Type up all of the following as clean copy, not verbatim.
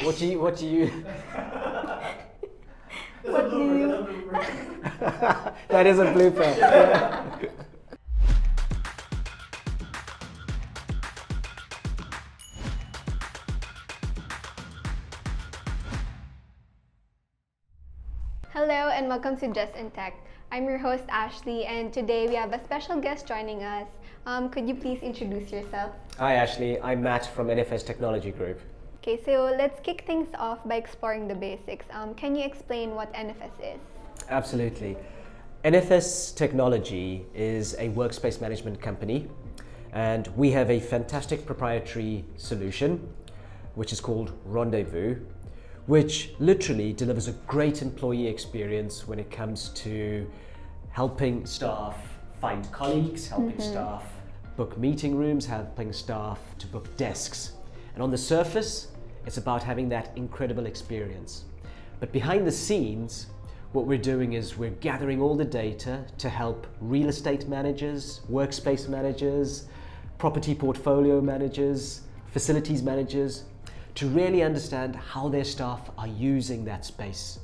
What do you? What do you? That is a blooper. Yeah. Hello and welcome to Just in Tech. I'm your host Ashley, and today we have a special guest joining us. Could you please introduce yourself? Hi Ashley, I'm Matt from NFS Technology Group. Okay, so let's kick things off by exploring the basics. Can you explain what NFS is? Absolutely. NFS Technology is a workspace management company, and we have a fantastic proprietary solution which is called Rendezvous, which literally delivers a great employee experience when it comes to helping staff find colleagues, helping staff book meeting rooms, helping staff to book desks. And on the surface, it's about having that incredible experience. But behind the scenes, what we're doing is we're gathering all the data to help real estate managers, workspace managers, property portfolio managers, facilities managers, to really understand how their staff are using that space,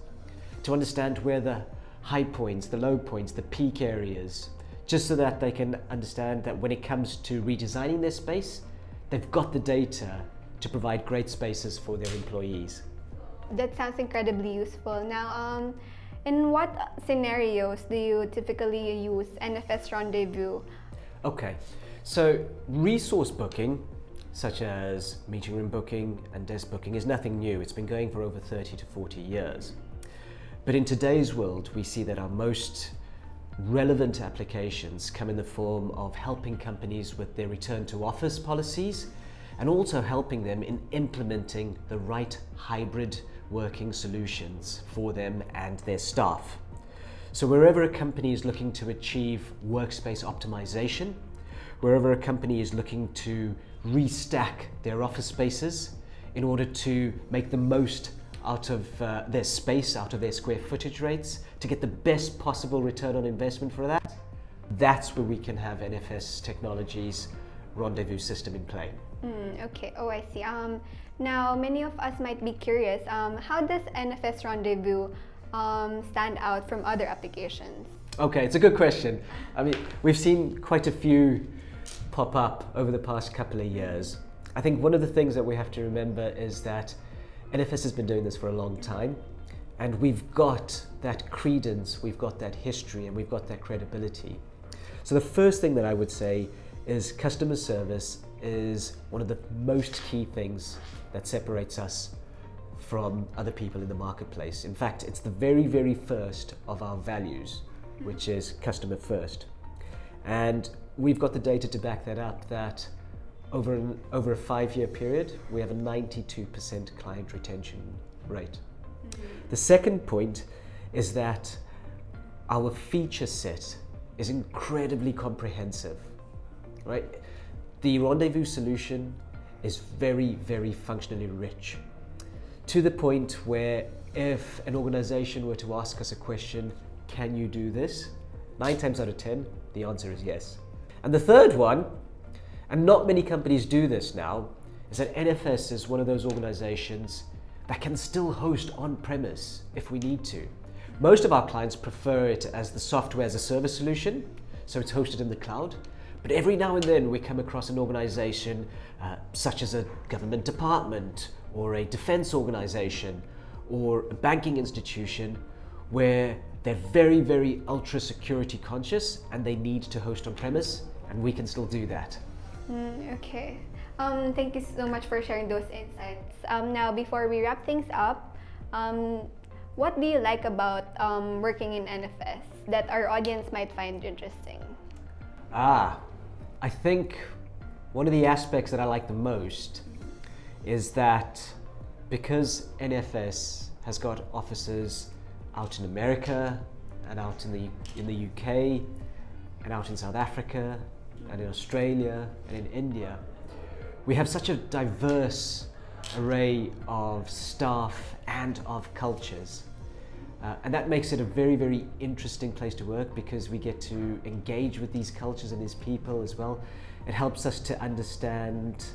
to understand where the high points, the low points, the peak areas, just so that they can understand that when it comes to redesigning their space, they've got the data to provide great spaces for their employees. That sounds incredibly useful. Now, in what scenarios do you typically use NFS Rendezvous? Okay, so resource booking, such as meeting room booking and desk booking, is nothing new. It's been going for over 30 to 40 years. But in today's world, we see that our most relevant applications come in the form of helping companies with their return to office policies, and also helping them in implementing the right hybrid working solutions for them and their staff. So wherever a company is looking to achieve workspace optimization, wherever a company is looking to restack their office spaces in order to make the most out of their space, out of their square footage rates, to get the best possible return on investment for that, that's where we can have NFS Technology's Rendezvous system in play. Okay, oh I see. Now, many of us might be curious, how does NFS Rendezvous stand out from other applications? Okay, it's a good question. I mean, we've seen quite a few pop up over the past couple of years. I think one of the things that we have to remember is that NFS has been doing this for a long time, and we've got that credence, we've got that history, and we've got that credibility. So the first thing that I would say is customer service is one of the most key things that separates us from other people in the marketplace. In fact, it's the very, very first of our values, which is customer first. And we've got the data to back that up, that over a 5-year period, we have a 92% client retention rate. The second point is that our feature set is incredibly comprehensive, right? The Rendezvous solution is very, very functionally rich, to the point where if an organization were to ask us a question, can you do this? 9 times out of 10, the answer is yes. And the third one, and not many companies do this now, is that NFS is one of those organizations that can still host on-premise if we need to. Most of our clients prefer it as the software as a service solution, so it's hosted in the cloud. But every now and then we come across an organization such as a government department or a defense organization or a banking institution where they're very, very ultra security conscious and they need to host on-premise, and we can still do that. Okay. Thank you so much for sharing those insights. Now, before we wrap things up, what do you like about working in NFS that our audience might find interesting? I think one of the aspects that I like the most is that because NFS has got offices out in America and out in the UK and out in South Africa and in Australia and in India, we have such a diverse array of staff and of cultures. And that makes it a very, very interesting place to work because we get to engage with these cultures and these people as well. It helps us to understand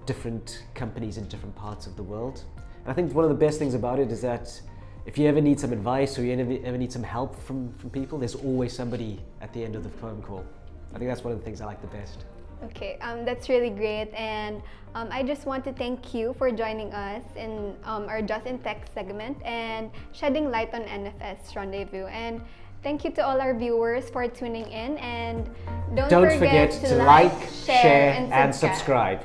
different companies in different parts of the world. And I think one of the best things about it is that if you ever need some advice or you ever need some help from people, there's always somebody at the end of the phone call. I think that's one of the things I like the best. Okay, that's really great, and I just want to thank you for joining us in our Just in Tech segment and shedding light on NFS Rendezvous. And thank you to all our viewers for tuning in, and don't forget to like, share, and subscribe.